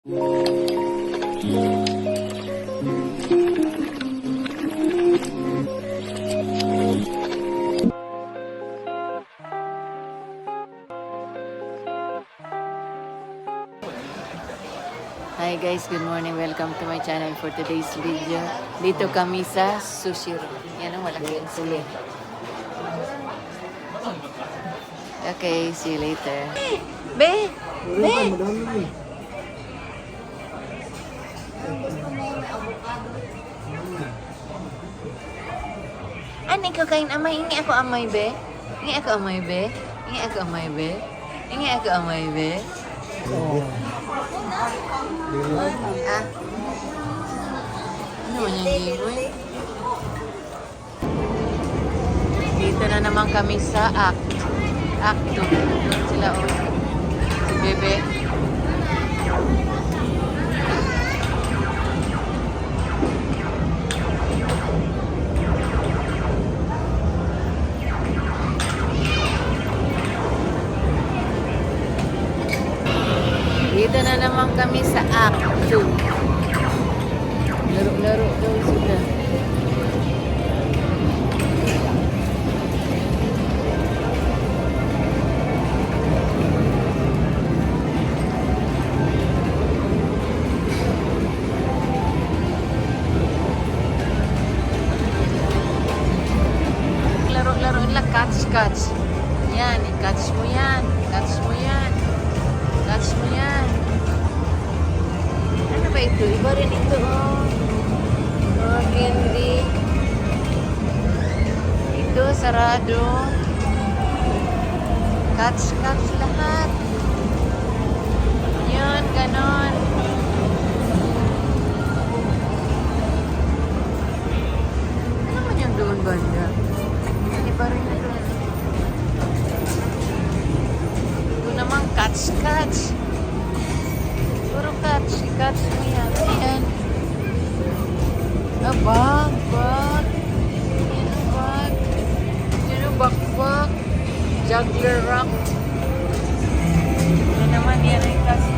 Hi guys, good morning. Welcome to my channel for today's video. Dito kami sa Sushiro. Yan ang malaki yung sili. Okay, see you later. Be! Be! Ano ikaw kain amay? Ingi ako amay, be? Ingi ako amay, be? Ingi ako amay, be? Ingi ako amay, be? Ah. Ano man yung giveaway? Dito na naman kami sa Act 2. Doon sila o. Si Bebe. Dito na naman kami sa Act 2. Laro-laro daw sila. Laro-laro nila, catch. Yan, i-catch mo yan. Catch mo yan. Catch mo yan. Ano ba ito? Iba rin ito, oh. Oh, candy. Ito, sarado. Catch lahat. Yun, ganon. Ano man yung doon banda? Iba rin ito. Ito naman, catch. Puro catch. I-catch mo yan. Ayan. Ah, bag. Yan ang bag. Yan ang backpack. Juggler rock. Yan naman, yan ang catch.